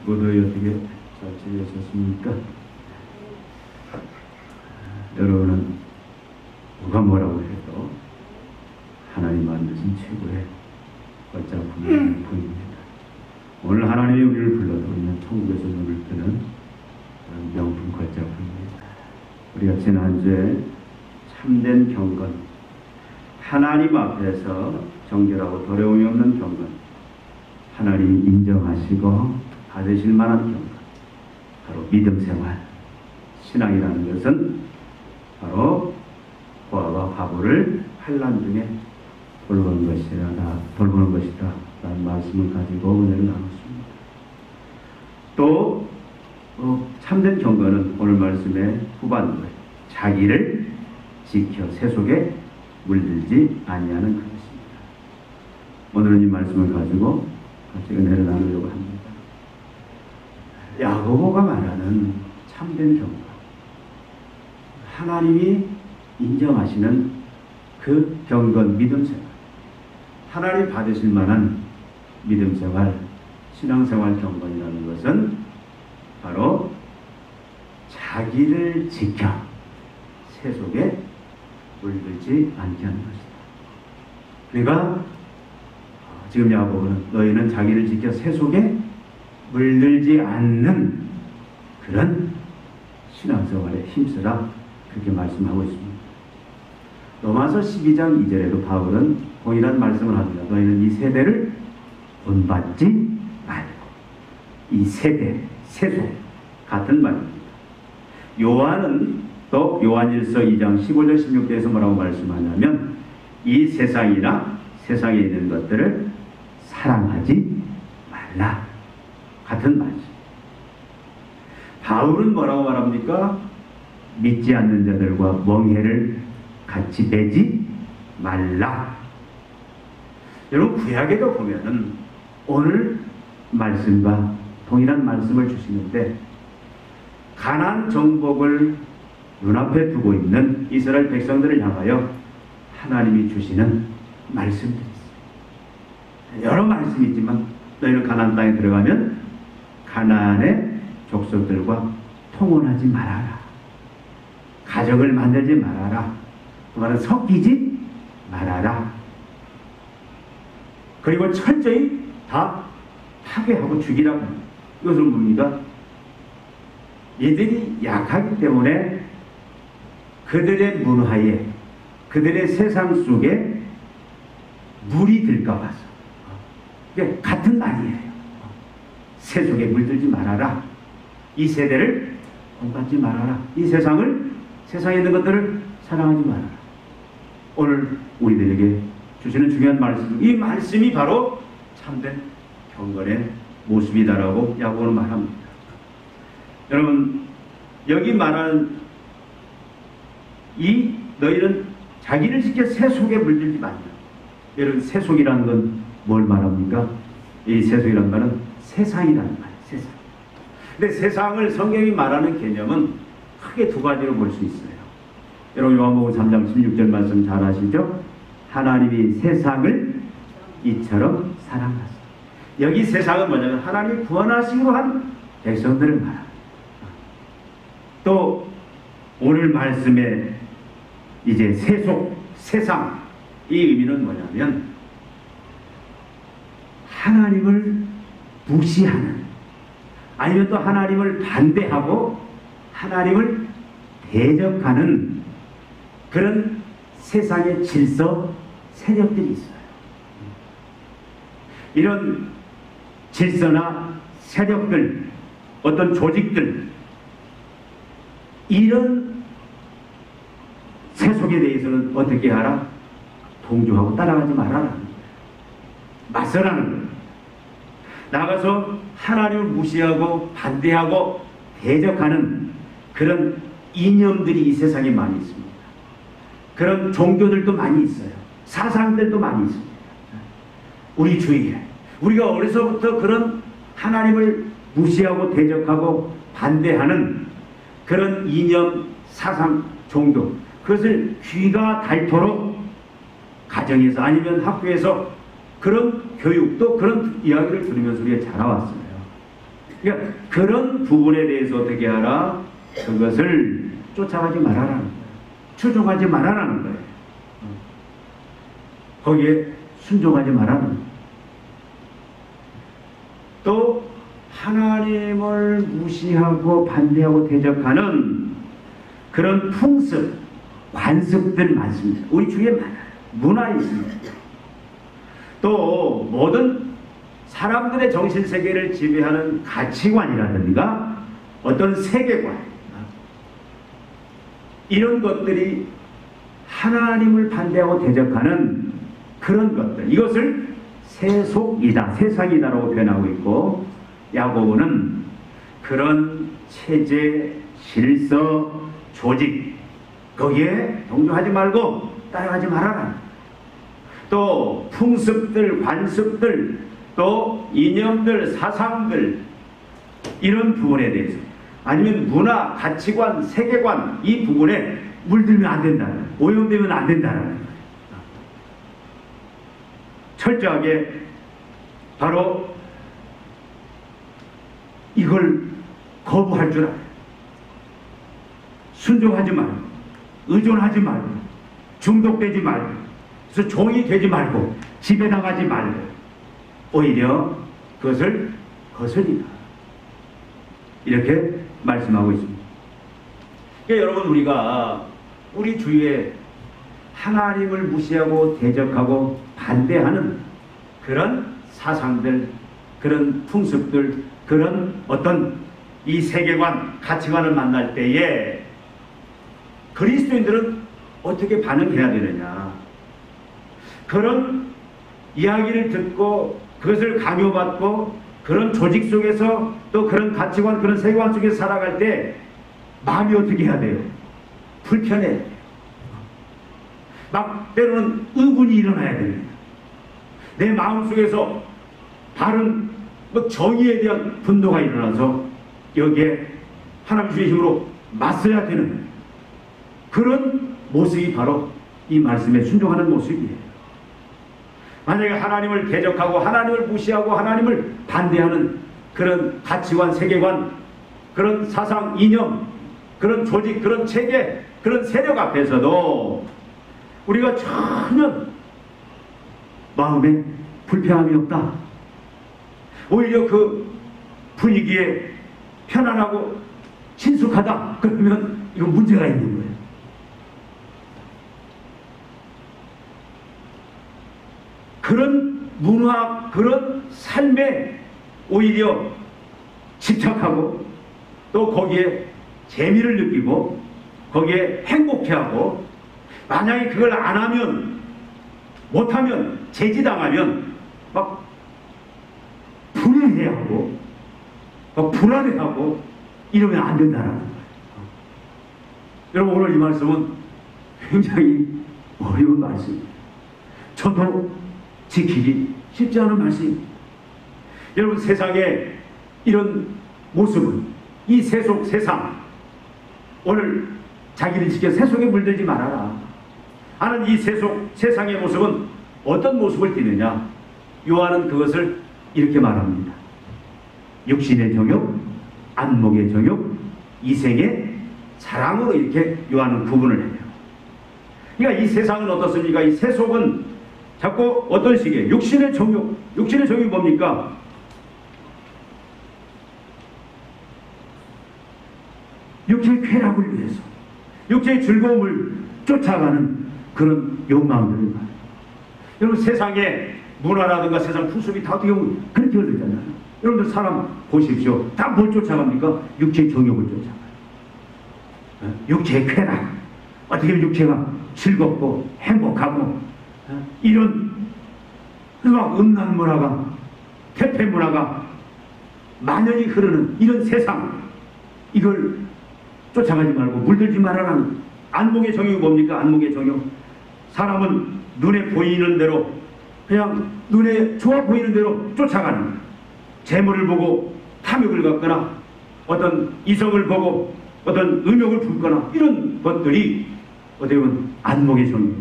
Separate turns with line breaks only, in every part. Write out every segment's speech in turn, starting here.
모두 어떻게 잘 지내셨습니까? 여러분은 누가 뭐라고 해도 하나님 만드신 최고의 걸작품인 분입니다. 오늘 하나님이 우리를 불러서 우리는 천국에서 눈을 뜨는 그런 명품 걸작품입니다. 우리가 지난주에 참된 경건, 하나님 앞에서 정결하고 더러움이 없는 경건, 하나님이 인정하시고 받으실 만한 경건, 바로 믿음생활, 신앙이라는 것은 바로 고아와 과부를 환난 중에 돌보는 것이다 라는 말씀을 가지고 은혜를 나눴습니다. 또 참된 경건은 오늘 말씀의 후반부에 자기를 지켜 세속에 물들지 아니하는 것입니다. 오늘은 이 말씀을 가지고 같이 은혜를 나누려고 합니다. 야고보가 말하는 참된 경건, 하나님이 인정하시는 그 경건, 믿음생활, 하나님 받으실 만한 믿음생활, 신앙생활 경건이라는 것은 바로 자기를 지켜 세속에 물들지 않게 하는 것이다. 그러니까 지금 야고보는 너희는 자기를 지켜 세속에 물들지 않는 그런 신앙생활에 힘쓰라, 그렇게 말씀하고 있습니다. 로마서 12장 2절에도 바울은 동일한 말씀을 합니다. 너희는 이 세대를 본받지 말고, 이 세대, 세속 같은 말입니다. 요한은 또 요한일서 2장 15절 16절에서 뭐라고 말씀하냐면 이 세상이나 세상에 있는 것들을 사랑하지 말라, 같은 말씀. 바울은 뭐라고 말합니까? 믿지 않는 자들과 멍해를 같이 매지 말라. 여러분, 구약에도 보면은 오늘 말씀과 동일한 말씀을 주시는데, 가나안 정복을 눈앞에 두고 있는 이스라엘 백성들을 향하여 하나님이 주시는 말씀들이 있어요. 여러 말씀이 있지만 너희는 가나안 땅에 들어가면 가나안의 족속들과 통혼하지 말아라, 가정을 만들지 말아라, 그 말은 섞이지 말아라, 그리고 철저히 다 파괴하고 죽이라고 합니다. 이것은 뭡니까? 얘들이 약하기 때문에 그들의 문화에, 그들의 세상 속에 물이 들까 봐서. 이게 같은 말이에요. 세속에 물들지 말아라, 이 세대를 본받지 말아라, 이 세상을, 세상에 있는 것들을 사랑하지 말아라. 오늘 우리들에게 주시는 중요한 말씀, 이 말씀이 바로 참된 경건의 모습이다라고 야고보는 말합니다. 여러분, 여기 말하는 이 너희는 자기를 지켜 세속에 물들지 말라. 여러분, 세속이라는 건 뭘 말합니까? 이 세속이라는 말은 세상이라는 말이에요. 세상. 근데 세상을 성경이 말하는 개념은 크게 두 가지로 볼 수 있어요. 여러분, 요한복음 3장 16절 말씀 잘 아시죠? 하나님이 세상을 이처럼 사랑하사. 여기 세상은 뭐냐면 하나님이 구원하시기로 한 백성들을 말합니다. 또 오늘 말씀에 이제 세속, 세상, 이 의미는 뭐냐면 하나님을 무시하는, 아니면 또 하나님을 반대하고 하나님을 대적하는 그런 세상의 질서, 세력들이 있어요. 이런 질서나 세력들, 어떤 조직들, 이런 세속에 대해서는 어떻게 하라? 동조하고 따라가지 말아라, 맞서라는 거예요. 나가서 하나님을 무시하고 반대하고 대적하는 그런 이념들이 이 세상에 많이 있습니다. 그런 종교들도 많이 있어요. 사상들도 많이 있습니다. 우리 주위에 우리가 어려서부터 그런 하나님을 무시하고 대적하고 반대하는 그런 이념, 사상, 종교, 그것을 귀가 닳도록 가정에서 아니면 학교에서 그런 교육도, 그런 이야기를 들으면서 우리가 자라왔어요. 그러니까 그런 부분에 대해서 어떻게 하라? 그것을 쫓아가지 말아라는 거예요. 추종하지 말아라는 거예요. 거기에 순종하지 말아라는 거예요. 또 하나님을 무시하고 반대하고 대적하는 그런 풍습, 관습들 많습니다. 우리 주위에 많아요. 문화에 있습니다. 또 모든 사람들의 정신세계를 지배하는 가치관이라든가 어떤 세계관, 이런 것들이 하나님을 반대하고 대적하는 그런 것들, 이것을 세속이다, 세상이다라고 표현하고 있고, 야고보는 그런 체제, 질서, 조직, 거기에 동조하지 말고 따라가지 말아라. 또 풍습들, 관습들, 또 이념들, 사상들, 이런 부분에 대해서, 아니면 문화, 가치관, 세계관, 이 부분에 물들면 안 된다는, 오염되면 안 된다는 거예요. 철저하게 바로 이걸 거부할 줄 알아요. 순종하지 말고, 의존하지 말고, 중독되지 말고, 그래서 종이 되지 말고, 지배당하지 말고, 오히려 그것을 거스리라. 이렇게 말씀하고 있습니다. 그러니까 여러분, 우리가 우리 주위에 하나님을 무시하고 대적하고 반대하는 그런 사상들, 그런 풍습들, 그런 어떤 이 세계관, 가치관을 만날 때에 그리스도인들은 어떻게 반응해야 되느냐. 그런 이야기를 듣고 그것을 강요받고 그런 조직 속에서 또 그런 가치관, 그런 세계관 속에서 살아갈 때 마음이 어떻게 해야 돼요? 불편해. 막 때로는 의문이 일어나야 됩니다. 내 마음속에서 바른 정의에 대한 분노가 일어나서 여기에 하나님 주의 힘으로 맞서야 되는 그런 모습이 바로 이 말씀에 순종하는 모습이에요. 만약에 하나님을 대적하고 하나님을 무시하고 하나님을 반대하는 그런 가치관, 세계관, 그런 사상, 이념, 그런 조직, 그런 체계, 그런 세력 앞에서도 우리가 전혀 마음에 불편함이 없다. 오히려 그 분위기에 편안하고 친숙하다. 그러면 이건 문제가 있는 거예요. 그런 문화, 그런 삶에 오히려 집착하고 또 거기에 재미를 느끼고 거기에 행복해하고, 만약에 그걸 안 하면, 못하면, 제지당하면 막 불행해하고 막 불안해하고 이러면 안 된다는 거예요. 여러분, 오늘 이 말씀은 굉장히 어려운 말씀입니다. 저도 지키기 쉽지 않은 말씀입니다. 여러분, 세상에 이런 모습은, 이 세속, 세상, 오늘 자기를 지켜 세속에 물들지 말아라 하는 이 세속, 세상의 모습은 어떤 모습을 띠느냐? 요한은 그것을 이렇게 말합니다. 육신의 정욕, 안목의 정욕, 이생의 사랑으로 이렇게 요한은 구분을 해요. 그러니까 이 세상은 어떻습니까? 이 세속은 자꾸 어떤 식의 육신의 정욕, 육신의 정욕이 뭡니까? 육체의 쾌락을 위해서, 육체의 즐거움을 쫓아가는 그런 욕망들입니다. 여러분, 세상의 문화라든가 세상 풍습이 다 어떻게 보면 그렇게 흘러잖아요. 여러분들 사람 보십시오. 다 뭘 쫓아갑니까? 육체의 정욕을 쫓아가요. 육체의 쾌락, 어떻게 보면 육체가 즐겁고 행복하고, 이런 막 음란 문화가, 태폐 문화가 만연히 흐르는 이런 세상, 이걸 쫓아가지 말고 물들지 말아라는. 안목의 정욕이 뭡니까? 안목의 정욕. 사람은 눈에 보이는 대로, 그냥 눈에 좋아 보이는 대로 쫓아가는 거예요. 재물을 보고 탐욕을 갖거나 어떤 이성을 보고 어떤 음욕을 품거나 이런 것들이 어떻게 보면 안목의 정욕.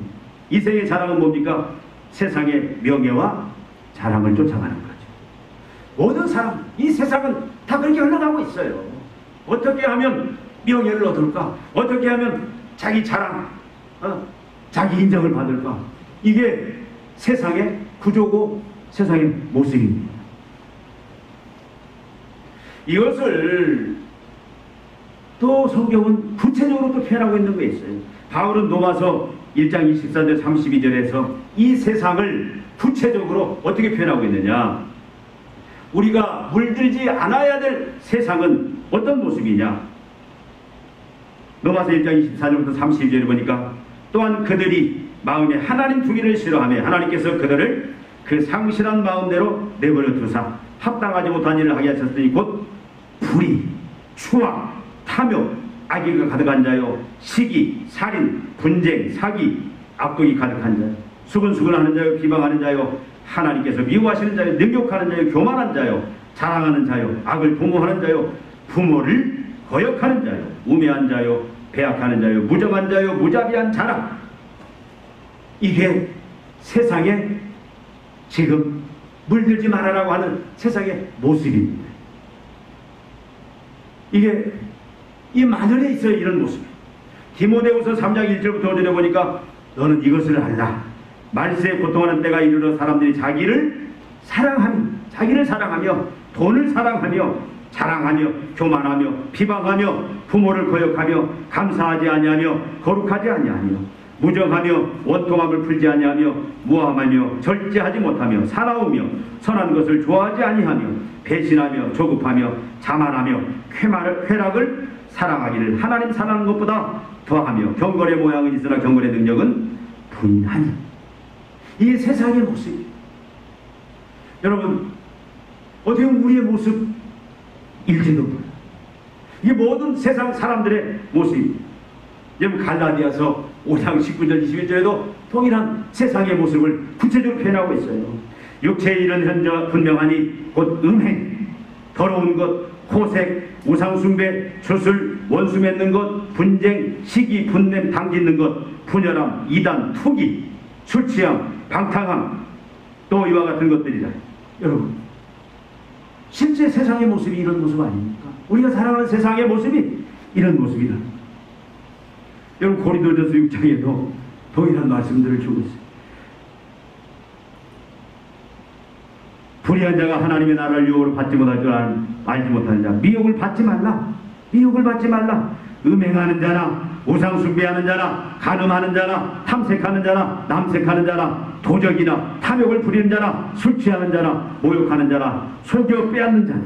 이생의 자랑은 뭡니까? 세상의 명예와 자랑을 쫓아가는 거죠. 모든 사람, 이 세상은 다 그렇게 표현하고 있어요. 어떻게 하면 명예를 얻을까? 어떻게 하면 자기 자랑, 자기 인정을 받을까? 이게 세상의 구조고 세상의 모습입니다. 이것을 또 성경은 구체적으로 또 표현하고 있는 게 있어요. 바울은 로마서 1장 24절 32절에서 이 세상을 구체적으로 어떻게 표현하고 있느냐? 우리가 물들지 않아야 될 세상은 어떤 모습이냐? 로마서 1장 24절부터 32절에 보니까 또한 그들이 마음에 하나님 두기를 싫어하며 하나님께서 그들을 그 상실한 마음대로 내버려 두사 합당하지 못한 일을 하게 하셨으니 곧 불의, 추악, 탐욕, 악의가 가득한 자요, 시기, 살인, 분쟁, 사기, 악독이 가득한 자요, 수근수근하는 자요, 비방하는 자요, 하나님께서 미워하시는 자요, 능욕하는 자요, 교만한 자요, 자랑하는 자요, 악을 도모하는 자요, 부모를 거역하는 자요, 우매한 자요, 배약하는 자요, 무정한 자요, 무자비한 자라. 이게 세상에 지금 물들지 말아라고 하는 세상의 모습입니다. 이게 이 만연에 있어요. 이런 모습. 디모데후서 3장 1절부터 5절에 보니까 너는 이것을 알라. 말세에 고통하는 때가 이르러 사람들이 자기를 사랑하며 돈을 사랑하며 자랑하며 교만하며 비방하며 부모를 거역하며 감사하지 아니하며 거룩하지 아니하며 무정하며 원통함을 풀지 아니하며 무함하며 절제하지 못하며 사나우며 선한 것을 좋아하지 아니하며 배신하며 조급하며 자만하며 쾌락을 사랑하기를 하나님 사랑하는 것보다 더하며 경건의 모양은 있으나 경건의 능력은 분하니. 이 세상의 모습, 여러분 어떻게 보면 우리의 모습일지도 몰라요. 이게 모든 세상 사람들의 모습입니다. 여러분 갈라디아서 5장 19절 21절에도 동일한 세상의 모습을 구체적으로 표현하고 있어요. 육체의 일은 현저 분명하니 곧 음행, 더러운 것, 호색, 우상숭배, 주술, 원수 맺는 것, 분쟁, 시기, 분냄, 당짓는 것, 분열함, 이단, 투기, 술취함, 방탕함, 또 이와 같은 것들이다. 여러분 실제 세상의 모습이 이런 모습 아닙니까? 우리가 살아가는 세상의 모습이 이런 모습이다. 여러분 고린도전서 6장에도 동일한 말씀들을 주고 있어요. 불의한 자가 하나님의 나라를 유혹을 받지 못할 줄 알지 못하는 자, 미혹을 받지 말라. 미혹을 받지 말라. 음행하는 자나 우상 숭배하는 자나 간음하는 자나 탐색하는 자나 남색하는 자나 도적이나 탐욕을 부리는 자나 술 취하는 자나 모욕하는 자나 속여 빼앗는 자나,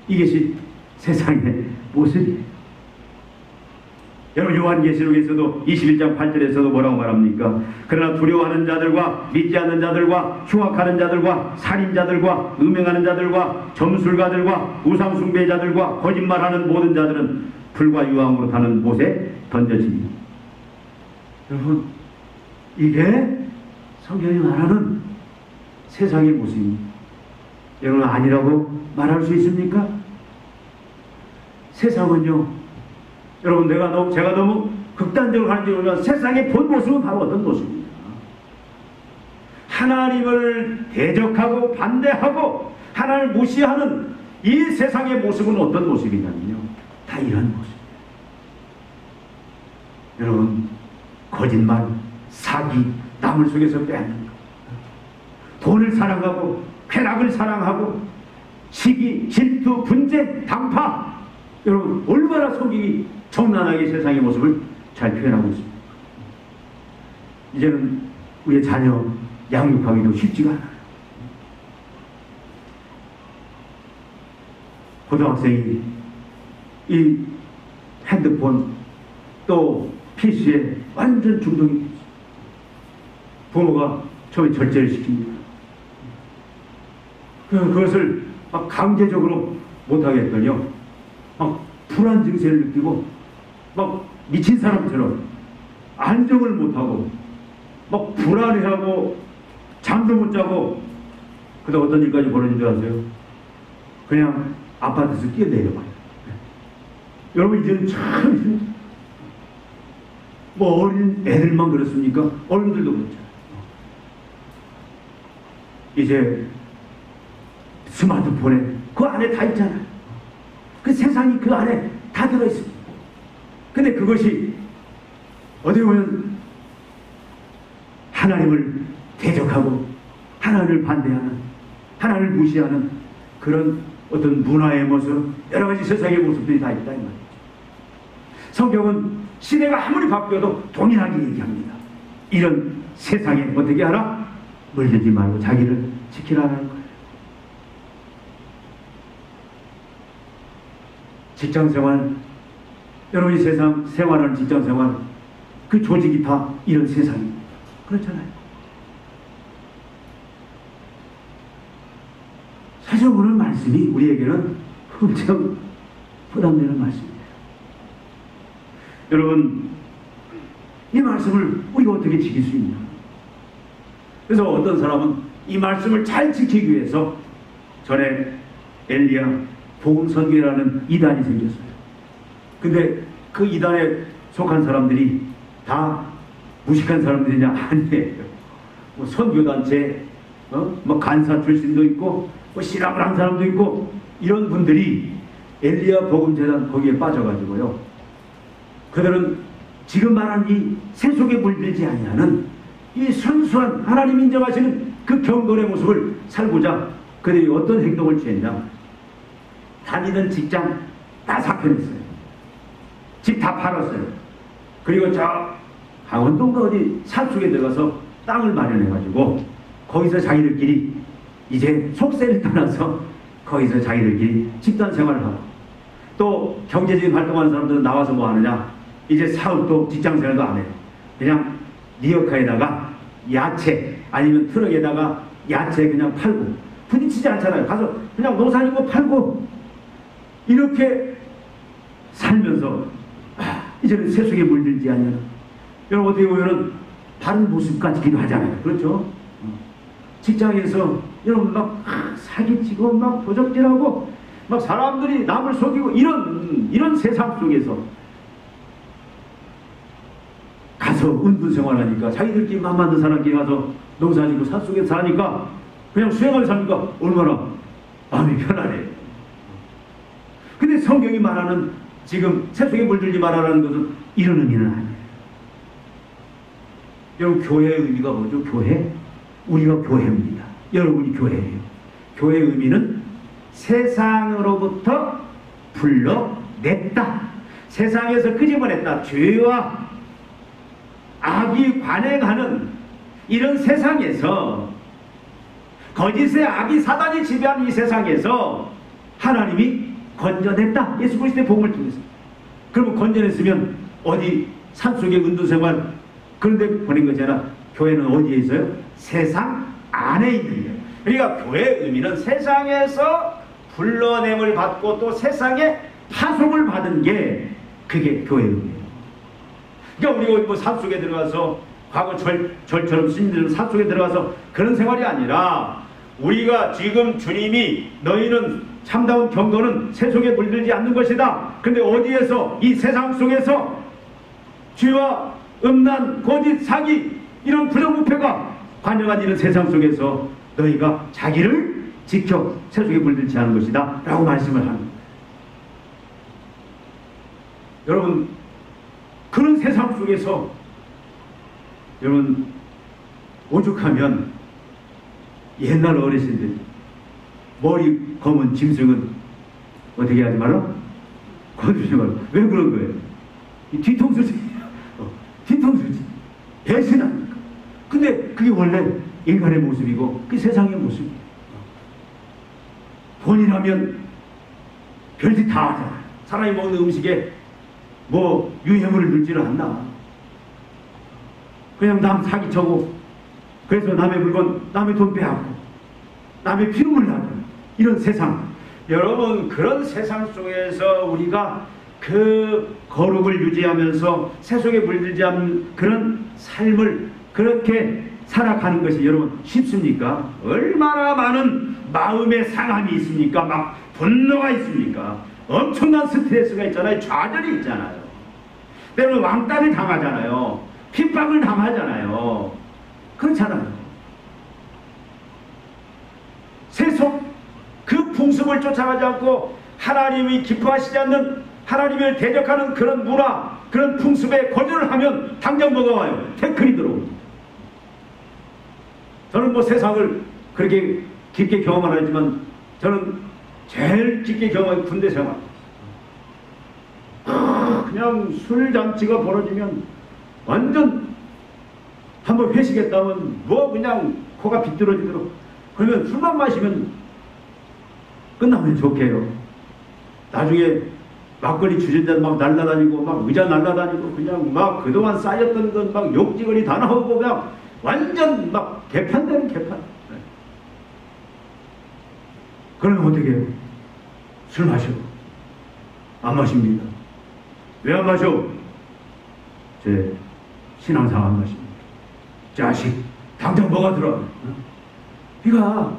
이것이 세상의 모습이에요. 여러분 요한계시록에서도 21장 8절에서도 뭐라고 말합니까? 그러나 두려워하는 자들과 믿지 않는 자들과 흉악하는 자들과 살인자들과 음행하는 자들과 점술가들과 우상숭배자들과 거짓말하는 모든 자들은 불과 유황으로 타는 못에 던져집니다. 여러분 이게 성경이 말하는 세상의 모습입니다. 여러분 아니라고 말할 수 있습니까? 세상은요, 여러분 제가 너무 극단적으로 하는지 모르지만 세상의 본 모습은 바로 어떤 모습입니다. 하나님을 대적하고 반대하고 하나님을 무시하는 이 세상의 모습은 어떤 모습이냐면요, 다 이런 모습입니다. 여러분 거짓말, 사기, 남을 속에서 빼앗는 것, 돈을 사랑하고 쾌락을 사랑하고 시기, 질투, 분쟁, 당파, 여러분 얼마나 속이 정난하게 세상의 모습을 잘 표현하고 있습니다. 이제는 우리의 자녀 양육하기도 쉽지가 않아요. 고등학생이 이 핸드폰 또 PC에 완전 중독이 됐어요. 부모가 처음에 절제를 시킵니다. 그것을 막 강제적으로 못하겠더니요, 막 불안 증세를 느끼고 막 미친 사람처럼 안정을 못하고 막 불안해하고 잠도 못 자고, 그다음 어떤 일까지 벌어진 줄 아세요? 그냥 아파트에서 뛰어내려봐요. 여러분 이제는 참 뭐 어린 애들만 그렇습니까? 어른들도 그렇잖아요. 이제 스마트폰에 그 안에 다 있잖아요. 그 세상이 그 안에 다 들어있습니다. 근데 그것이 어떻게 보면 하나님을 대적하고 하나님을 반대하는, 하나님을 무시하는 그런 어떤 문화의 모습, 여러 가지 세상의 모습들이 다 있다 이 말이죠. 성경은 시대가 아무리 바뀌어도 동일하게 얘기합니다. 이런 세상에 어떻게 하라? 물들지 말고 자기를 지키라는 거예요. 직장생활, 여러분이 세상 생활하는 직장생활, 그 조직이 다 이런 세상입니다. 그렇잖아요. 사실 오늘 말씀이 우리에게는 엄청 부담되는 말씀입니다. 여러분, 이 말씀을 우리가 어떻게 지킬 수 있냐? 그래서 어떤 사람은 이 말씀을 잘 지키기 위해서 전에 엘리야 복음선교회라는 이단이 생겼어요. 근데 그 이단에 속한 사람들이 다 무식한 사람들이냐? 아니에요. 뭐 선교단체, 뭐 간사 출신도 있고, 뭐 실학을 한 사람도 있고, 이런 분들이 엘리야 복음재단 거기에 빠져가지고요. 그들은 지금 말한 이 세속에 물들지 아니하는 이 순수한 하나님 인정하시는 그 경건의 모습을 살고자 그들이 어떤 행동을 취했냐? 다니던 직장 다 사표냈어요. 집 다 팔았어요. 그리고 저 강원도인가 어디 산속에 들어가서 땅을 마련해가지고 거기서 자기들끼리 이제 속세를 떠나서 거기서 자기들끼리 집단 생활을 하고, 또 경제적인 활동하는 사람들은 나와서 뭐 하느냐? 이제 사업도 직장 생활도 안 해요. 그냥 리어카에다가 야채 아니면 트럭에다가 야채 그냥 팔고, 부딪히지 않잖아요. 가서 그냥 농사짓고 팔고 이렇게 살면서 이제는 세속에 물들지 않냐는, 여러분 어떻게 보면은 다른 모습 같기도 하잖아요. 그렇죠? 직장에서 여러분 막 사기치고 막 도적질하고 막 사람들이 남을 속이고 이런 세상 속에서 가서 은둔 생활하니까, 자기들끼리 맘 만든 사람끼리 가서 농사짓고 산속에 사니까 그냥 수행을 사니까 얼마나 마음이 편하네. 근데 성경이 말하는 지금 세속에 물들지 말라는 것은 이런 의미는 아니에요. 여러분, 교회의 의미가 뭐죠? 교회? 우리가 교회입니다. 여러분이 교회예요. 교회의 의미는 세상으로부터 불러냈다. 세상에서 끄집어냈다. 죄와 악이 관행하는 이런 세상에서, 거짓의 악이 사단이 지배하는 이 세상에서 하나님이 건져냈다. 예수 그리스도의 복음을 통해서. 그러면 건져냈으면 어디 산속의 은둔생활 그런 데 보낸 것이 아니라 교회는 어디에 있어요? 세상 안에 있는 거예요. 그러니까 교회의 의미는 세상에서 불러냄을 받고 또 세상에 파송을 받은 게 그게 교회의 의미예요. 그러니까 우리가 뭐 산속에 들어가서 과거 절처럼 신들은 산속에 들어가서 그런 생활이 아니라, 우리가 지금 주님이 너희는 참다운 경건은 세속에 물들지 않는 것이다. 근데 어디에서, 이 세상 속에서 죄와 음란, 거짓, 사기 이런 부정부패가 관영한 이런 세상 속에서 너희가 자기를 지켜 세속에 물들지 않은 것이다 라고 말씀을 합니다. 여러분, 그런 세상 속에서 여러분 오죽하면 옛날 어르신들 머리 검은 짐승은 어떻게 하지 말라? 건드리지 말라. 왜 그런 거예요? 이 뒤통수지. 뒤통수지. 배신하니까. 근데 그게 원래 인간의 모습이고 그게 세상의 모습이에요. 돈이라면 별짓 다 하잖아. 사람이 먹는 음식에 뭐 유해물을 넣지를 않나. 그냥 남 사기쳐고, 그래서 남의 물건, 남의 돈 빼앗고, 남의 피눈물 나고, 이런 세상. 여러분, 그런 세상 속에서 우리가 그 거룩을 유지하면서 세속에 물들지 않는 그런 삶을 그렇게 살아가는 것이 여러분 쉽습니까? 얼마나 많은 마음의 상함이 있습니까? 막 분노가 있습니까? 엄청난 스트레스가 있잖아요. 좌절이 있잖아요. 때로는 왕따를 당하잖아요. 핍박을 당하잖아요. 그렇잖아요. 세속 그 풍습을 쫓아가지 않고 하나님이 기뻐하시지 않는 하나님을 대적하는 그런 문화, 그런 풍습에 거절을 하면 당장 뭐가 와요? 태클이 들어옵니다. 저는 뭐 세상을 그렇게 깊게 경험을 하지만 저는 제일 깊게 경험한 군대 생활. 그냥 술잔치가 벌어지면 완전 한번 회식했다면 뭐 그냥 코가 비뚤어지도록, 그러면 술만 마시면 끝나면 좋게요. 나중에 막걸리 주전자 막 날라다니고 막 의자 날라다니고 그냥 막 그동안 쌓였던 건 막 욕지거리 다 나오고 그냥 완전 막 개판되는 개판. 그러면 어떻게 해요? 술 마셔. 안 마십니다. 왜 안 마셔? 제 신앙상 안 마십니다. 자식, 당장 뭐가 들어? 그러니까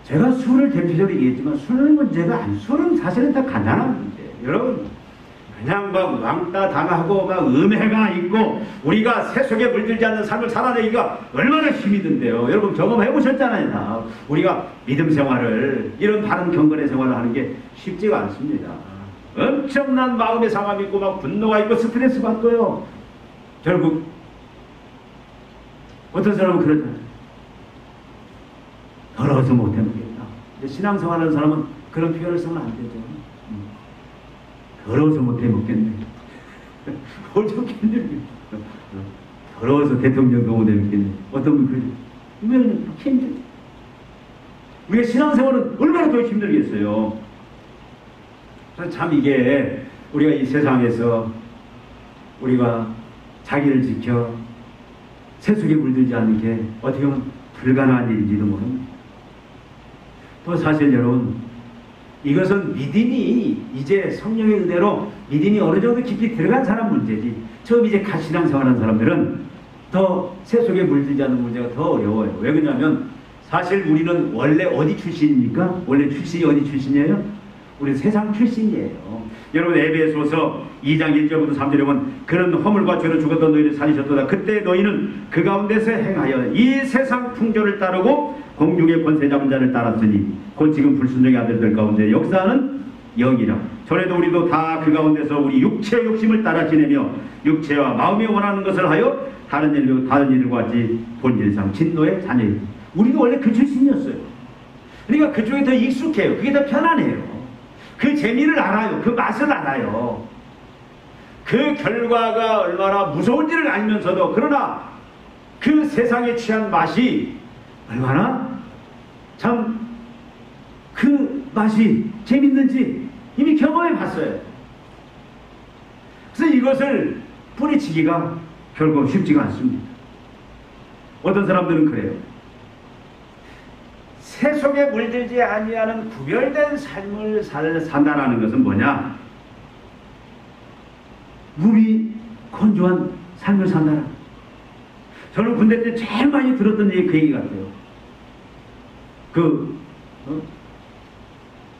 제가 술을 대표적으로 얘기했지만 술 문제가 술은 사실은 다 간단한 문제예요. 여러분, 그냥 막 왕따 당하고 막 음해가 있고 우리가 세속에 물들지 않는 삶을 살아내기가 얼마나 힘이 든데요. 여러분 경험해 보셨잖아요. 다. 우리가 믿음 생활을, 이런 바른 경건의 생활을 하는 게 쉽지가 않습니다. 엄청난 마음의 상함이 있고 막 분노가 있고 스트레스 받고요. 결국 어떤 사람은 그러잖아요. 더러워서 못해 먹겠다. 신앙생활하는 사람은 그런 표현을 쓰면 안 되죠. 더러워서 못해 먹겠네. 어떻겠네. 더러워서 대통령도 못해 먹겠네. 어떤 분 그러죠. 이거는 힘들죠. 우리가 신앙생활은 얼마나 더 힘들겠어요. 참 이게 우리가 이 세상에서 우리가 자기를 지켜 세속에 물들지 않는 게 어떻게 보면 불가능한 일인지도 모릅니다. 또 사실 여러분, 이것은 믿음이 이제 성령의 은혜로 믿음이 어느 정도 깊이 들어간 사람 문제지, 처음 이제 갓 신앙생활하는 사람들은 더 세속에 물들지 않는 문제가 더 어려워요. 왜 그러냐면 사실 우리는 원래 어디 출신입니까? 원래 출신이 어디 출신이에요? 우리 세상 출신이에요. 여러분 에베소서 2장 1절부터 3절에 보면 그런 허물과 죄로 죽었던 너희를 살리셨도다. 그때 너희는 그 가운데서 행하여 이 세상 풍조를 따르고 공중의 권세 잡은 자를 따랐으니 곧 지금 불순종의 아들들 가운데 역사하는 영이라. 전에도 우리도 다 그 가운데서 우리 육체의 욕심을 따라 지내며 육체와 마음이 원하는 것을 하여 다른 일과 같이 본질상 진노의 자녀입니다. 우리도 원래 그 출신이었어요. 그러니까 그쪽에 더 익숙해요. 그게 더 편안해요. 그 재미를 알아요. 그 맛을 알아요. 그 결과가 얼마나 무서운지를 알면서도, 그러나 그 세상에 취한 맛이 얼마나 참 그 맛이 재밌는지 이미 경험해 봤어요. 그래서 이것을 뿌리치기가 결국 쉽지가 않습니다. 어떤 사람들은 그래요. 세속에 물들지 아니하는 구별된 삶을 산다는 것은 뭐냐? 몸이 건조한 삶을 산다라. 저는 군대 때 제일 많이 들었던 얘기 그 얘기 같아요.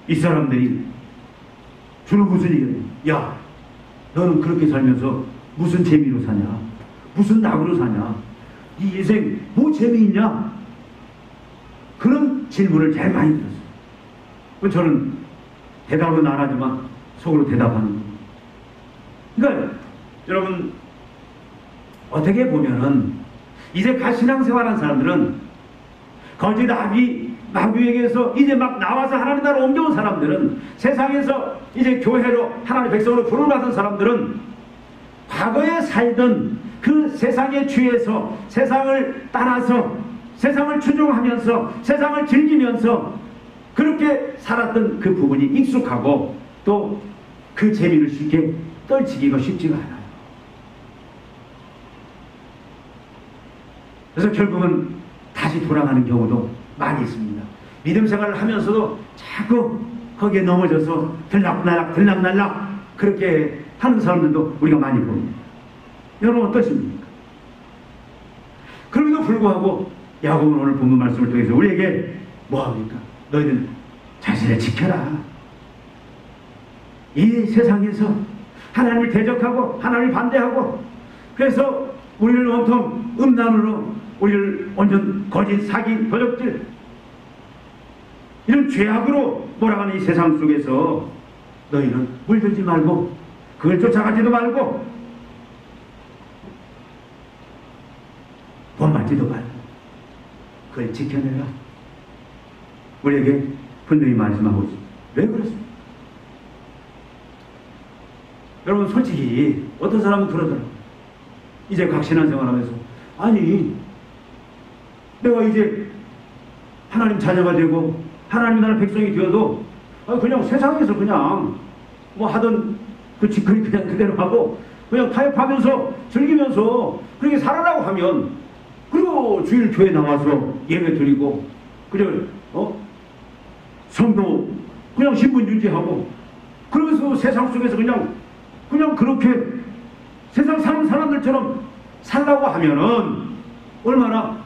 이 사람들이 주로 무슨 얘기예요? 야, 너는 그렇게 살면서 무슨 재미로 사냐? 무슨 낙으로 사냐? 네 인생 뭐 재미있냐? 그런 질문을 제일 많이 들었어요. 저는 대답은 안 하지만 속으로 대답하는 거예요. 그러니까 여러분, 어떻게 보면은 이제 갓 신앙생활한 사람들은 거짓 마귀에게서 이제 막 나와서 하나님 나라로 옮겨온 사람들은, 세상에서 이제 교회로 하나님의 백성으로 부름을 받은 사람들은 과거에 살던 그 세상의 죄에서, 세상을 따라서, 세상을 추종하면서, 세상을 즐기면서 그렇게 살았던 그 부분이 익숙하고 또 그 재미를 쉽게 떨치기가 쉽지가 않아요. 그래서 결국은 다시 돌아가는 경우도 많이 있습니다. 믿음 생활을 하면서도 자꾸 거기에 넘어져서 들락날락 그렇게 하는 사람들도 우리가 많이 봅니다. 여러분 어떠십니까? 그럼에도 불구하고 야고보는 오늘 본문 말씀을 통해서 우리에게 뭐합니까? 너희는 자신을 지켜라. 이 세상에서 하나님을 대적하고 하나님을 반대하고, 그래서 우리를 온통 음란으로, 우리를 완전 거짓, 사기, 도적질, 이런 죄악으로 몰아가는 이 세상 속에서 너희는 물들지 말고 그걸 쫓아가지도 말고 본받지도 말고 그걸 지켜내라. 우리에게 분명히 말씀하고 있습니다. 왜 그렇습니까? 여러분 솔직히 어떤 사람은 그러더라고요. 이제 각신앙생활 하면서 아니 내가 이제 하나님 자녀가 되고 하나님 나라 백성이 되어도 그냥 세상에서 그냥 뭐 하던 그 짓거리 그냥 그대로 하고 그냥 타협하면서 즐기면서 그렇게 살아라고 하면 그리고 주일 교회 나와서 예배 드리고 그냥 성도 그냥 신분 유지하고 그러면서 세상 속에서 그냥 그렇게 세상 사는 사람들처럼 살라고 하면은 얼마나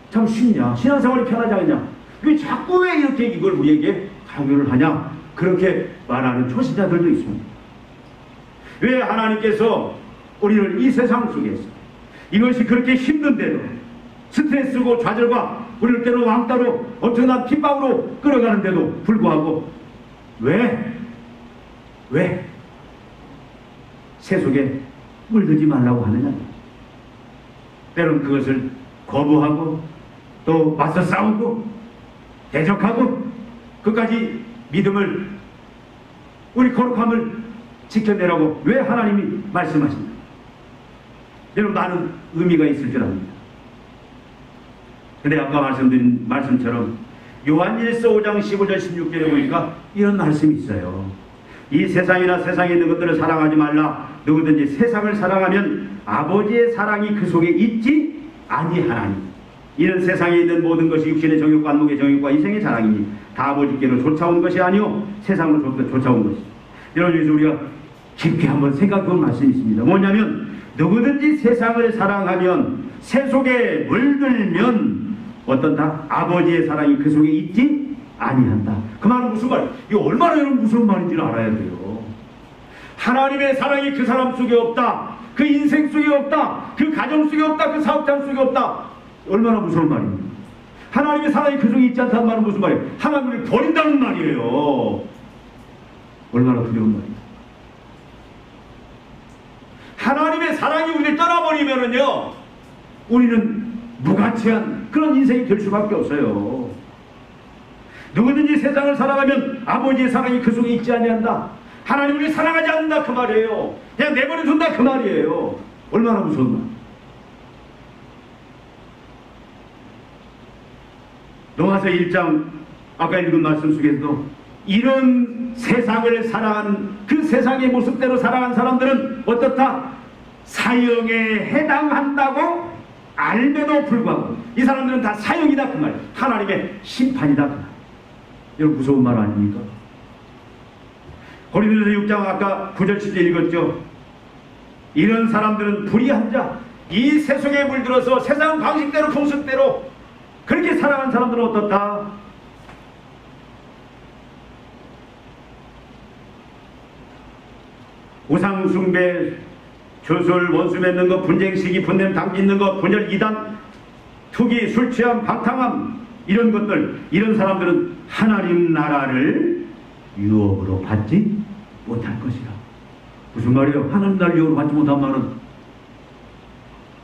참 쉽냐, 신앙생활이 편하지 않냐. 왜 자꾸 왜 이렇게 이걸 우리에게 강요를 하냐, 그렇게 말하는 초신자들도 있습니다. 왜 하나님께서 우리를 이 세상 속에서 이것이 그렇게 힘든데도 스트레스고 좌절과 우리를 때로 왕따로 엄청난 핍박으로 끌어가는데도 불구하고 왜 세속에 물들지 말라고 하느냐. 때론 그것을 거부하고 또 맞서 싸우고 대적하고 끝까지 믿음을 우리 거룩함을 지켜내라고 왜 하나님이 말씀하십니까? 여러분 많은 의미가 있을 줄 압니다. 근데 아까 말씀드린 말씀처럼 요한일서 5장 15절 16절에 보니까 이런 말씀이 있어요. 이 세상이나 세상에 있는 것들을 사랑하지 말라. 누구든지 세상을 사랑하면 아버지의 사랑이 그 속에 있지 아니하나니. 이는 세상에 있는 모든 것이 육신의 정욕과 안목의 정욕과 이생의 자랑이니 다 아버지께로 쫓아온 것이 아니요 세상으로 쫓아온 것이. 여러분 여기서 우리가 깊게 한번 생각해 볼 말씀이 있습니다. 뭐냐면 누구든지 세상을 사랑하면 세 속에 물들면 어떤다? 아버지의 사랑이 그 속에 있지 아니한다. 그 말은 무슨 말? 이거 얼마나 여러분 무슨 말인지를 알아야 돼요. 하나님의 사랑이 그 사람 속에 없다. 그 인생 속에 없다. 그 가정 속에 없다. 그 사업장 속에 없다. 얼마나 무서운 말입니까? 하나님의 사랑이 그 속에 있지 않다는 말은 무슨 말이에요? 하나님을 버린다는 말이에요. 얼마나 두려운 말이에요. 하나님의 사랑이 우리를 떠나버리면은요, 우리는 무가치한 그런 인생이 될 수밖에 없어요. 누구든지 세상을 사랑하면 아버지의 사랑이 그 속에 있지 아니한다. 하나님을 사랑하지 않는다 그 말이에요. 그냥 내버려둔다 그 말이에요. 얼마나 무서운 말. 로마서 1장 아까 읽은 말씀 속에서도 이런 세상을 사랑한 그 세상의 모습대로 사랑한 사람들은 어떻다? 사형에 해당한다고 알면도 불구하고 이 사람들은 다 사형이다 그 말이에요. 하나님의 심판이다 그 말이에요. 여러분 무서운 말 아닙니까? 고린도전서 6장 아까 9절 10절 읽었죠. 이런 사람들은 불의한 자, 이 세속에 물들어서 세상 방식대로 풍습대로 그렇게 사랑한 사람들은 어떻다? 우상숭배, 주술, 원수 맺는 것, 분쟁, 시기, 분냄, 당짓는 것, 분열, 이단, 투기, 술 취함, 방탕함 이런 것들, 이런 사람들은 하나님 나라를 유업으로 받지 못할 것이라. 무슨 말이에요? 하나님 나라를 유업으로 받지 못한 말은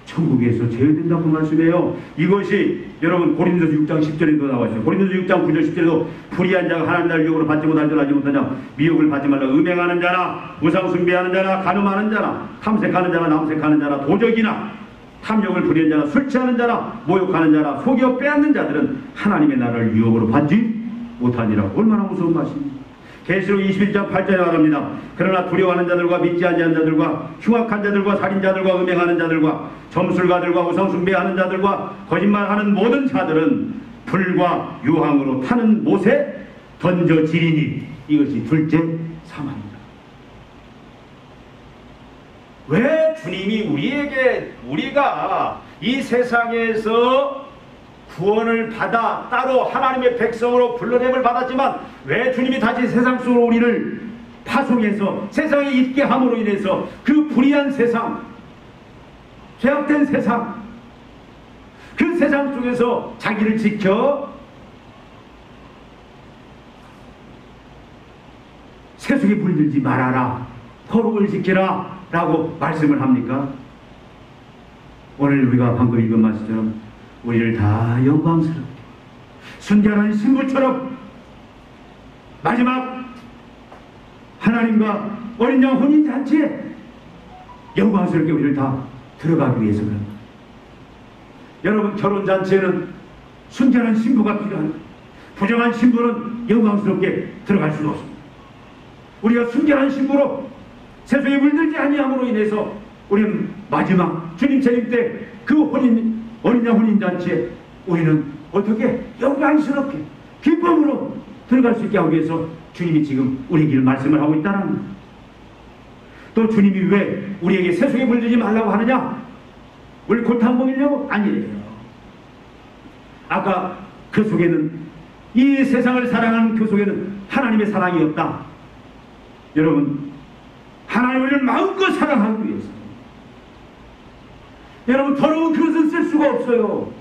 천국에서 제외된다고 말씀해요. 이것이 여러분 고린도서 6장 10절에도 나와 있어요. 고린도서 6장 9절 10절에도 불의한 자가 하나님 나라를 유업으로 받지 못할 줄 알지 못하냐. 미혹을 받지 말라. 음행하는 자나 우상 숭배하는 자나 간음하는 자나 탐색하는 자나 남색하는 자나 도적이나 탐욕을 부리는 자나 술 취하는 자나 모욕하는 자나 속여 빼앗는 자들은 하나님의 나라를 유업으로 받지 못하니라. 얼마나 무서운 말씀입니까? 계시록 21장 8절에 말합니다. 그러나 두려워하는 자들과 믿지 아니하는 자들과 흉악한 자들과 살인자들과 음행하는 자들과 점술가들과 우상 숭배하는 자들과 거짓말하는 모든 자들은 불과 유황으로 타는 못에 던져지리니 이것이 둘째 사망이다. 왜 주님이 우리가 이 세상에서 구원을 받아 따로 하나님의 백성으로 불러냄을 받았지만 왜 주님이 다시 세상 속으로 우리를 파송해서 세상에 있게 함으로 인해서 그 불의한 세상, 죄악된 세상, 그 세상 속에서 자기를 지켜 세속에 물들지 말아라, 거룩을 지키라 라고 말씀을 합니까? 오늘 우리가 방금 읽은 말씀처럼 우리를 다 영광스럽게 순결한 신부처럼 마지막 하나님과 어린 양 혼인잔치에 영광스럽게 우리를 다 들어가기 위해서 그럽니다. 여러분, 결혼잔치에는 순결한 신부가 필요합니다. 부정한 신부는 영광스럽게 들어갈 수가 없습니다. 우리가 순결한 신부로 세속에 물들지 아니함으로 인해서 우리는 마지막 주님 재림 때 그 어린 양 혼인잔치에 우리는 어떻게 영광스럽게 기쁨으로 들어갈 수 있게 하기 위해서 주님이 지금 우리에게 말씀을 하고 있다는 겁니다. 또 주님이 왜 우리에게 세속에 물들지 말라고 하느냐? 우리 고통 먹이려고? 아니에요. 아까 그 속에는, 이 세상을 사랑하는 그 속에는 하나님의 사랑이 없다. 여러분, 하나님을 마음껏 사랑하기 위해서, 여러분, 더러운 그릇은 쓸 수가 없어요.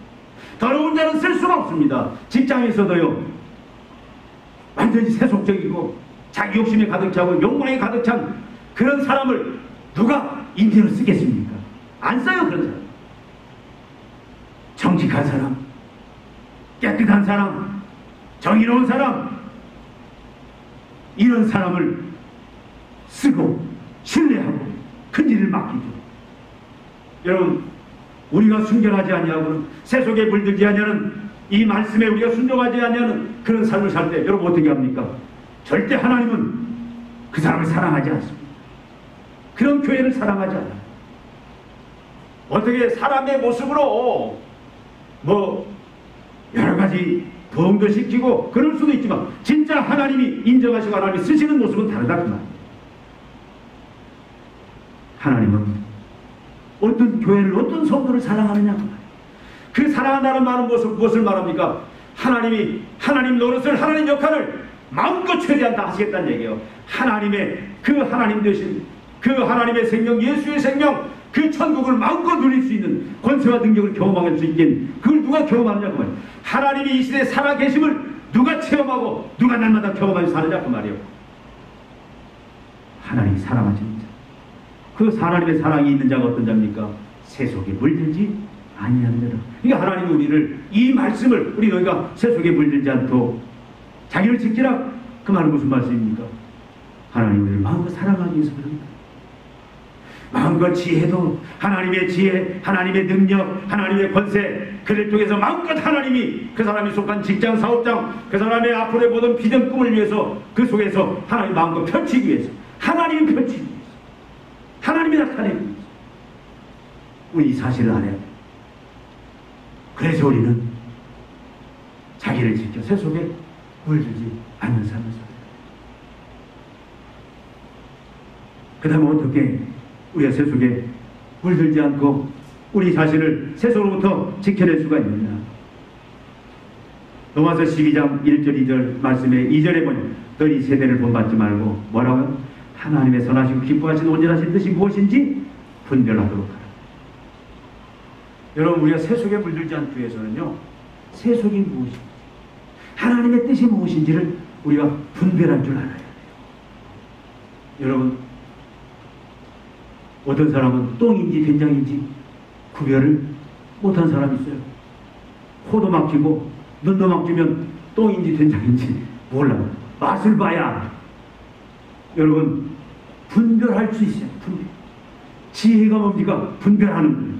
더러운 자는 쓸 수가 없습니다. 직장에서도요, 완전히 세속적이고 자기 욕심에 가득 차고 욕망에 가득 찬 그런 사람을 누가 임대로 쓰겠습니까? 안 써요. 그런 사람. 정직한 사람, 깨끗한 사람, 정의로운 사람, 이런 사람을 쓰고 신뢰하고 큰 일을 맡기죠. 여러분, 우리가 순결하지 아니하고는, 세속에 물들지 아니하는 이 말씀에 우리가 순종하지 아니하는 그런 삶을 살 때 여러분 어떻게 합니까? 절대 하나님은 그 사람을 사랑하지 않습니다. 그런 교회를 사랑하지 않아요. 어떻게 사람의 모습으로 뭐 여러 가지 도움도 시키고 그럴 수도 있지만 진짜 하나님이 인정하시고 하나님이 쓰시는 모습은 다르다 그 말이에요. 하나님은 어떤 교회를, 어떤 성도를 사랑하느냐 그 말이에요. 그 사랑한다는 말은 무엇을 말합니까? 하나님 노릇을, 하나님 역할을 마음껏 최대한 다 하시겠다는 얘기예요. 그 하나님 되신 그 하나님의 생명, 예수의 생명, 그 천국을 마음껏 누릴 수 있는 권세와 능력을 경험할 수 있긴, 그걸 누가 경험하느냐 그 말이에요. 하나님이 이 시대에 살아계심을 누가 체험하고 누가 날마다 경험하면서 사느냐 그 말이에요. 하나님이 사랑하시는 자, 그 하나님의 사랑이 있는 자가 어떤 자입니까? 세속에 물들지 아니하는 자라. 그러니까 하나님이 우리를, 이 말씀을 우리 너희가 세속에 물들지 않도록 자기를 지키라, 그 말은 무슨 말씀입니까? 하나님 우리를 마음껏 사랑하기 위해서 그럽니다. 마음껏 지혜도, 하나님의 지혜, 하나님의 능력, 하나님의 권세, 그를 통해서 마음껏 하나님이 그 사람이 속한 직장, 사업장, 그 사람의 앞으로의 모든 비전, 꿈을 위해서 그 속에서 하나님 마음껏 펼치기 위해서, 하나님이 펼치기 위해서, 하나님이 나타내기 위해서 우리 이 사실을 알아야 돼요. 그래서 우리는 자기를 지켜 세속에 물들지 않는 삶을 살아요. 그 다음에 어떻게 우리가 세속에 물들지 않고 우리 자신을 세속으로부터 지켜낼 수가 있느냐? 로마서 12장 1절 2절 말씀에 2절에 보면 너희 세대를 본받지 말고 뭐라고요? 하나님의 선하시고 기뻐하시는 온전하신 뜻이 무엇인지 분별하도록 하라. 여러분, 우리가 세속에 물들지 않기 위해서는요, 세속이 무엇인지, 하나님의 뜻이 무엇인지를 우리가 분별할 줄 알아야 돼요. 여러분, 어떤 사람은 똥인지 된장인지 구별을 못한 사람이 있어요. 코도 막히고 눈도 막히면 똥인지 된장인지 몰라요. 맛을 봐야 여러분 분별할 수 있어요. 분별. 지혜가 뭡니까? 분별하는 거예요.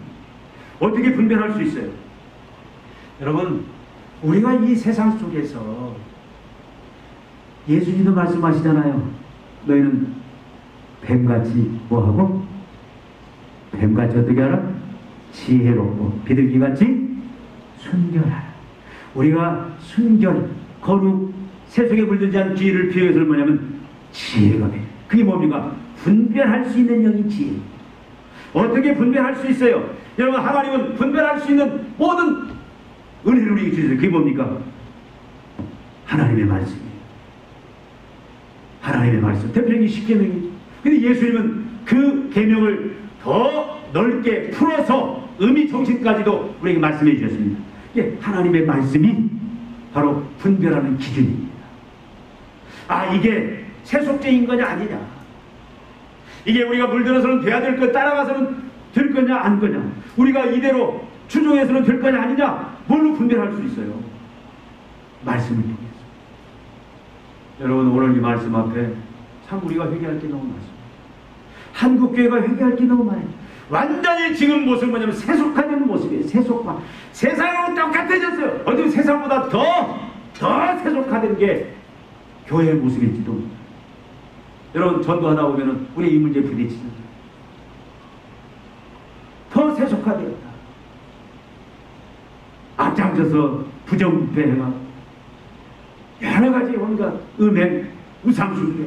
어떻게 분별할 수 있어요? 여러분, 우리가 이 세상 속에서 예수님도 말씀하시잖아요. 너희는 뱀같이 뭐하고? 뱀같이 어떻게 하라? 지혜롭고 비둘기같이 순결하라. 우리가 순결, 거룩, 세속에 물들지 않은 지혜를 비유해서 뭐냐면 지혜가 돼. 그게 뭡니까? 분별할 수 있는 영이 지혜. 어떻게 분별할 수 있어요? 여러분, 하나님은 분별할 수 있는 모든 은혜를 우리에게 주셨어요. 그게 뭡니까? 하나님의 말씀이에요. 하나님의 말씀. 대표적인 10계명이죠. 근데 예수님은 그 계명을 더 넓게 풀어서 의미 정신까지도 우리에게 말씀해 주셨습니다. 이게 하나님의 말씀이 바로 분별하는 기준입니다. 아, 이게 세속적인 거냐 아니냐. 이게 우리가 물들어서는 돼야 될 것, 따라가서는 될 거냐 안 거냐. 우리가 이대로 추종해서는 될 거냐 아니냐. 뭘로 분별할 수 있어요? 말씀을 통해서. 여러분, 오늘 이 말씀 앞에 참 우리가 회개할 게 너무 많습니다. 한국교회가 회개할 게 너무 많아요. 완전히 지금 모습은 뭐냐면 세속화되는 모습이에요. 세속화. 세상하고 똑같아졌어요. 어떻게 세상보다 더 세속화된 게 교회의 모습일지도 모릅니다. 여러분, 전도하다 보면은 우리 이 문제에 부딪히는 더 세속화되었다. 앞장서서 부정부패해가 여러 가지 온갖 음행, 우상숭배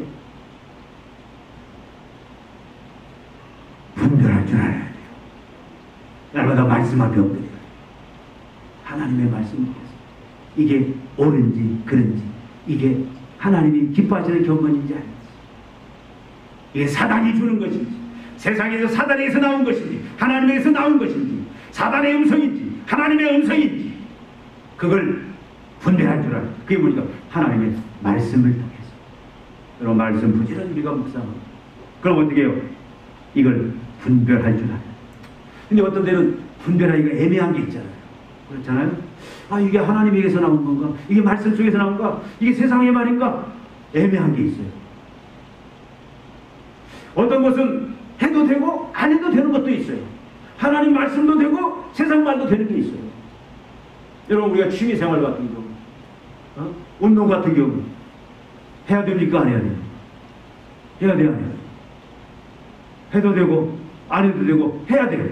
분별할 줄 알아야 돼요. 날마다 말씀 앞에 엎드려요. 하나님의 말씀을 이게 옳은지 그른지, 이게 하나님이 기뻐하시는 경건인지 아닌지, 이게 사단이 주는 것인지, 세상에서 사단에서 나온 것인지, 하나님에서 나온 것인지, 사단의 음성인지 하나님의 음성인지, 그걸 분별할 줄 알아요. 그게 우리가 하나님의 말씀을 통해서. 여러분, 말씀 부지런히 우리가 묵상하고, 그럼 어떻게 해요? 이걸 분별할 줄 알아요. 근데 어떤 데는 분별하기가 애매한 게 있잖아요. 그렇잖아요? 아, 이게 하나님에게서 나온 건가? 이게 말씀 속에서 나온 건가? 이게 세상의 말인가? 애매한 게 있어요. 어떤 것은 해도 되고 안 해도 되는 것도 있어요. 하나님 말씀도 되고 세상 말도 되는 게 있어요. 여러분, 우리가 취미생활 같은 경우, 운동 같은 경우 해야 됩니까? 안 해야 돼요? 해야 돼요? 안 해야 돼요? 해도 되고 안 해도 되고 해야 돼요.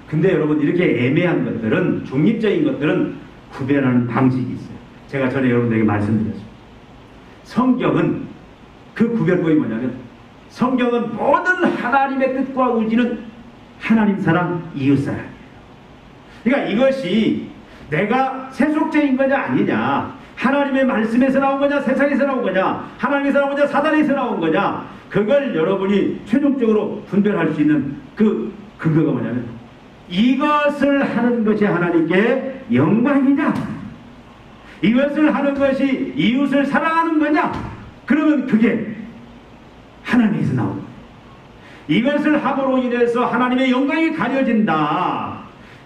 근데 여러분, 이렇게 애매한 것들은, 중립적인 것들은 구별하는 방식이 있어요. 제가 전에 여러분들에게 말씀드렸습니다. 성경은 그 구별법이 뭐냐면, 성경은 모든 하나님의 뜻과 의지는 하나님 사랑, 이웃 사랑이에요. 그러니까 이것이 내가 세속적인 거냐 아니냐, 하나님의 말씀에서 나온 거냐 세상에서 나온 거냐, 하나님에서 나온 거냐 사단에서 나온 거냐, 그걸 여러분이 최종적으로 분별할 수 있는 그 근거가 뭐냐면, 이것을 하는 것이 하나님께 영광이냐, 이것을 하는 것이 이웃을 사랑하는 거냐, 그러면 그게 하나님에서 나온 거예요. 이것을 함으로 인해서 하나님의 영광이 가려진다,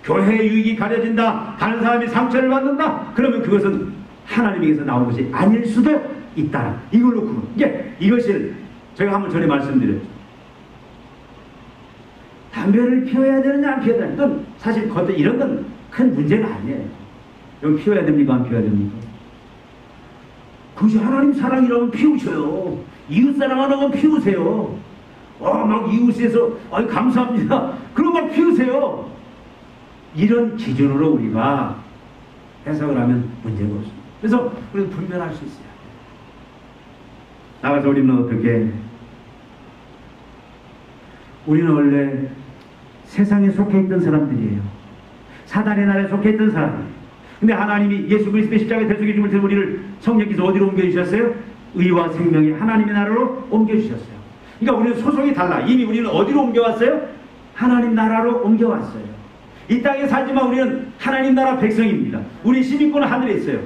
교회의 유익이 가려진다, 다른 사람이 상처를 받는다, 그러면 그것은 하나님에게서 나온 것이 아닐 수도 있다. 이걸로 이것을 제가 한번 전에 말씀드렸죠. 담배를 피워야 되느냐 안 피워야 되느냐, 이건 사실 이런 건 큰 문제가 아니에요. 여기 피워야 됩니까 안 피워야 됩니까? 그것이 하나님 사랑이라면 피우셔요. 이웃 사랑하는 건 피우세요. 막 이웃에서 감사합니다, 그런 걸 피우세요. 이런 기준으로 우리가 해석을 하면 문제가 없습니다. 그래서 우리는 분별할 수 있어요. 나가서 우리는 어떻게, 우리는 원래 세상에 속해 있던 사람들이에요. 사단의 나라에 속해 있던 사람이에요. 근데 하나님이 예수 그리스도의 십자가에 대속해 주심을 통해 우리를 성령께서 어디로 옮겨주셨어요? 의와 생명의 하나님의 나라로 옮겨주셨어요. 그러니까 우리는 소속이 달라. 이미 우리는 어디로 옮겨왔어요? 하나님 나라로 옮겨왔어요. 이 땅에 살지만 우리는 하나님 나라 백성입니다. 우리 시민권은 하늘에 있어요.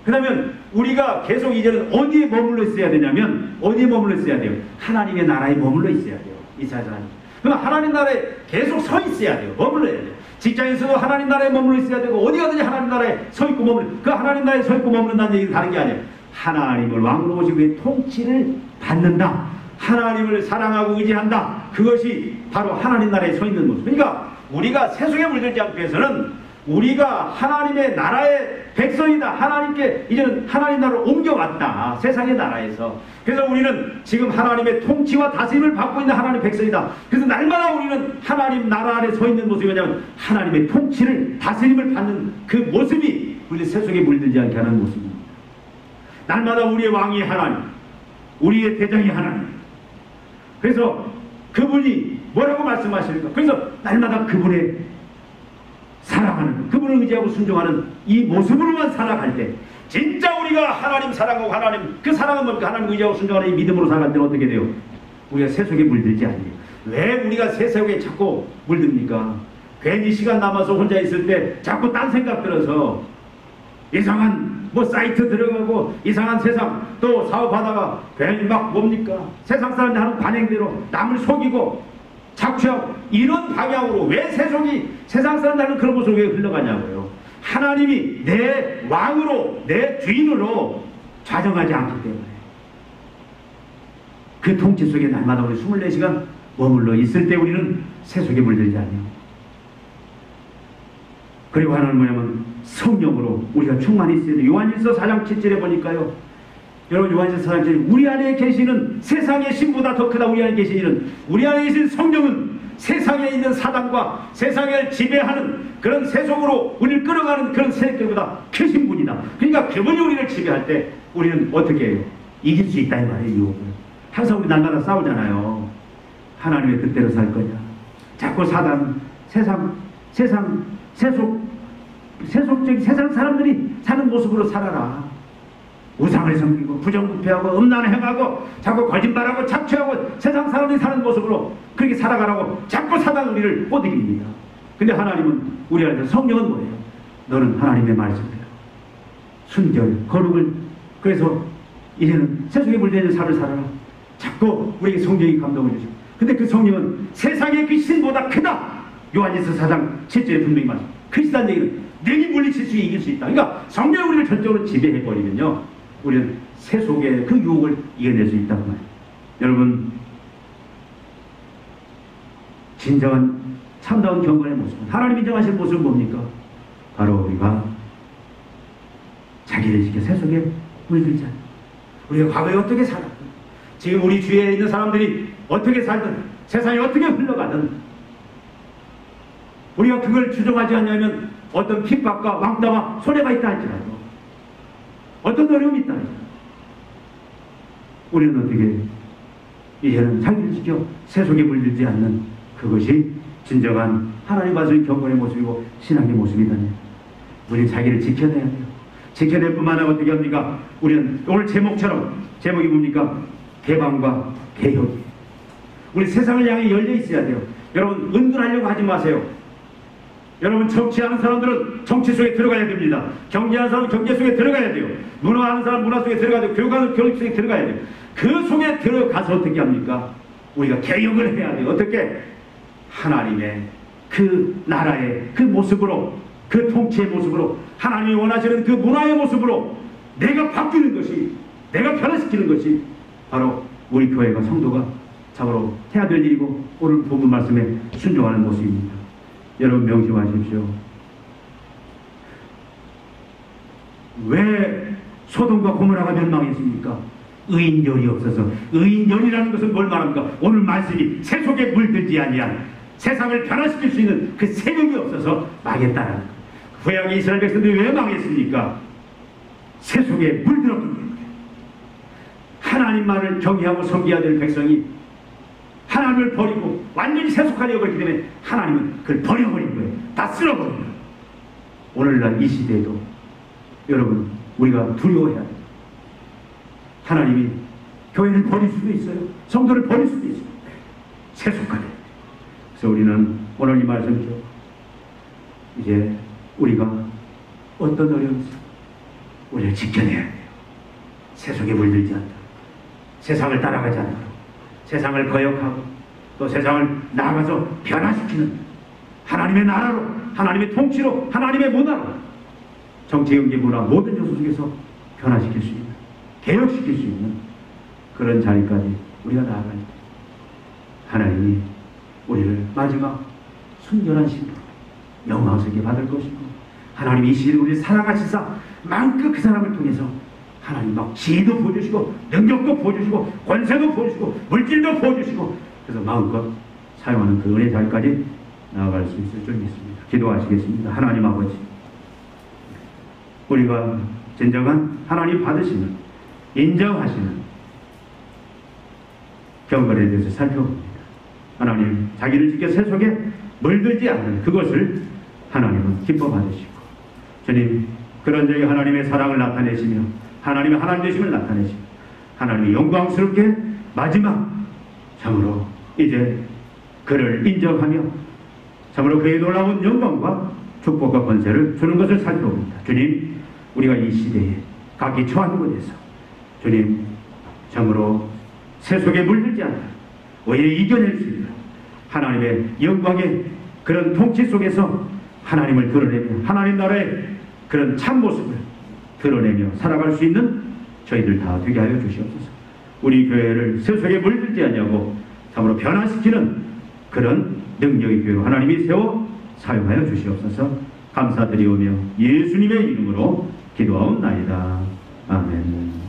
그러면 우리가 계속 이제는 어디에 머물러 있어야 되냐면, 어디에 머물러 있어야 돼요? 하나님의 나라에 머물러 있어야 돼요. 이 세상에. 그럼 하나님 나라에 계속 서 있어야 돼요. 머물러야 돼요. 직장에서도 하나님 나라에 머물러 있어야 되고, 어디 가든지 하나님 나라에 서 있고 머물러, 그 하나님 나라에 서 있고 머무른다는 얘기는 다른 게 아니에요. 하나님을 왕으로 모시고 그의 통치를 받는다, 하나님을 사랑하고 의지한다, 그것이 바로 하나님 나라에 서 있는 모습. 그러니까 우리가 세속에 물들지 않기 위해서는 우리가 하나님의 나라의 백성이다, 하나님께 이제는 하나님 나라로 옮겨왔다, 세상의 나라에서. 그래서 우리는 지금 하나님의 통치와 다스림을 받고 있는 하나님의 백성이다. 그래서 날마다 우리는 하나님 나라 안에 서 있는 모습이 뭐냐면, 하나님의 통치를, 다스림을 받는 그 모습이 우리 세속에 물들지 않게 하는 모습입니다. 날마다 우리의 왕이 하나님, 우리의 대장이 하나님. 그래서 그분이 뭐라고 말씀하시는가? 그래서 날마다 그분의 사랑하는, 그분을 의지하고 순종하는 이 모습으로만 살아갈 때, 진짜 우리가 하나님 사랑하고, 하나님 그 사랑은 뭡니까? 하나님 의지하고 순종하는 이 믿음으로 살아갈 때는 어떻게 돼요? 우리가 세속에 물들지 않아요. 왜 우리가 세속에 자꾸 물듭니까? 괜히 시간 남아서 혼자 있을 때 자꾸 딴 생각 들어서 이상한 뭐 사이트 들어가고 이상한 세상 또 사업하다가 괜히 막 뭡니까? 세상 사람들 하는 관행대로 남을 속이고 착취하고 이런 방향으로 왜 세상 사람들 하는 그런 모습으로 왜 흘러가냐고요. 하나님이 내 왕으로 내 주인으로 좌정하지 않기 때문에 그 통치 속에 날마다 우리 24시간 머물러 있을 때 우리는 세속에 물들지 않아요. 그리고 하나는 뭐냐면 성령으로 우리가 충만히 있어야 돼요. 요한일서 4장 7절에 보니까요. 여러분 요한일서 4장 7절 우리 안에 계시는 세상의 신보다 더 크다. 우리 안에 계시는 우리 안에 계신 성령은 세상에 있는 사단과 세상을 지배하는 그런 세속으로 우리를 끌어가는 그런 세력들보다 크신 분이다. 그러니까 그분이 우리를 지배할 때 우리는 어떻게 해요? 이길 수 있다 이 말이에요. 유혹을. 항상 우리 날마다 싸우잖아요. 하나님의 뜻대로 살 거냐. 자꾸 사단, 세속적인 세상 사람들이 사는 모습으로 살아라. 우상을 섬기고 부정부패하고 음란을 행하고 자꾸 거짓말하고 착취하고 세상 사람들이 사는 모습으로 그렇게 살아가라고 자꾸 사단 우리를 꼬드깁니다. 근데 하나님은 우리한테 성령은 뭐예요? 너는 하나님의 말씀대로 순결, 거룩을 그래서 이제는 세속에 물들는 삶을 살아라. 자꾸 우리에게 성령이 감동을 주시고 근데 그 성령은 세상의 그 신보다 크다. 요한일서 4장 7절에 분명히 말씀. 크시다는 얘기는 능히 물리칠 수 이길 수 있다. 그러니까 성령이 우리를 전적으로 지배해버리면요. 우리는 세속의 그 유혹을 이겨낼 수 있다고 말이에요. 여러분 진정한 참다운 경건의 모습은 하나님 인정하실 모습은 뭡니까? 바로 우리가 자기를 지켜 세속에 물들지 않는 우리가 과거에 어떻게 살았든 지금 우리 주위에 있는 사람들이 어떻게 살든 세상이 어떻게 흘러가든 우리가 그걸 주저하지 않냐면 어떤 핍박과 왕따와 손해가 있다 할지라도 어떤 어려움이 있다 할지라도 우리는 어떻게 이제는 자기를 지켜 세속에 물들지 않는 그것이 진정한 하나님 받으신 경건의 모습이고 신앙의 모습이다. 우리는 자기를 지켜내야 돼요. 지켜낼 뿐만 아니라 어떻게 합니까? 우리는 오늘 제목이 뭡니까? 개방과 개혁. 우리 세상을 향해 열려 있어야 돼요. 여러분 은둔하려고 하지 마세요. 여러분 정치하는 사람들은 정치 속에 들어가야 됩니다. 경제하는 사람은 경제 속에 들어가야 돼요. 문화하는 사람은 문화 속에 들어가야 돼요. 교육하는 교육 속에 들어가야 돼요. 그 속에 들어가서 어떻게 합니까? 우리가 개혁을 해야 돼요. 어떻게? 하나님의 그 나라의 그 모습으로 그 통치의 모습으로 하나님이 원하시는 그 문화의 모습으로 내가 바뀌는 것이 내가 변화시키는 것이 바로 우리 교회가 성도가 참으로 해야 될 일이고 오늘 본문 말씀에 순종하는 모습입니다. 여러분 명심하십시오. 왜 소돔과 고모라가 멸망했습니까? 의인전이 없어서. 의인전이라는 것은 뭘 말합니까? 오늘 말씀이 세속에 물들지 아니한 세상을 변화시킬 수 있는 그 세력이 없어서 망했다는 것. 구약의 이스라엘 백성들이 왜 망했습니까? 세속에 물들었기 때문에. 하나님만을 경외하고 섬겨야 될 백성이 하나님을 버리고 완전히 세속하려고 했기 때문에 하나님은 그걸 버려버린 거예요. 다 쓸어버린 거예요. 오늘날 이 시대에도 여러분 우리가 두려워해야 돼요. 하나님이 교회를 버릴 수도 있어요. 성도를 버릴 수도 있어요. 세속하게. 그래서 우리는 오늘 이 말씀이죠. 이제 우리가 어떤 어려움이 있어요. 우리를 지켜내야 돼요. 세속에 물들지 않도록. 세상을 따라가지 않도록. 세상을 거역하고 또 세상을 나아가서 변화시키는 하나님의 나라로 하나님의 통치로 하나님의 문화로 정치, 경제, 문화 모든 요소 속에서 변화시킬 수 있는 개혁시킬 수 있는 그런 자리까지 우리가 나아갈 때 하나님이 우리를 마지막 순결한 신부로 영광스럽게 받을 것이고 하나님이 이 시대에 우리를 사랑하시사 마음껏 그 사람을 통해서 하나님 막 지혜도 보여주시고 능력도 보여주시고 권세도 보여주시고 물질도 보여주시고 그래서 마음껏 사용하는 그 은혜 자리까지 나아갈 수 있을 줄 믿습니다. 기도하시겠습니다. 하나님 아버지, 우리가 진정한 하나님 받으시는 인정하시는 경건에 대해서 살펴봅니다. 하나님 자기를 지켜 세속에 물들지 않는 그것을 하나님은 기뻐 받으시고 주님 그런 적에 하나님의 사랑을 나타내시며 하나님의 하나님 되심을 나타내시고 하나님이 영광스럽게 마지막 참으로 이제 그를 인정하며 참으로 그의 놀라운 영광과 축복과 권세를 주는 것을 살펴봅니다. 주님 우리가 이 시대에 각기 처한 곳에서 주님 참으로 세속에 물들지 않아 오히려 이겨낼 수 있는 하나님의 영광의 그런 통치 속에서 하나님을 드러내며 하나님 나라의 그런 참모습을 드러내며 살아갈 수 있는 저희들 다 되게 하여 주시옵소서. 우리 교회를 세속에 물들지 않냐고 참으로 변화시키는 그런 능력의 교회로 하나님이 세워 사용하여 주시옵소서. 감사드리오며 예수님의 이름으로 기도하옵나이다. 아멘.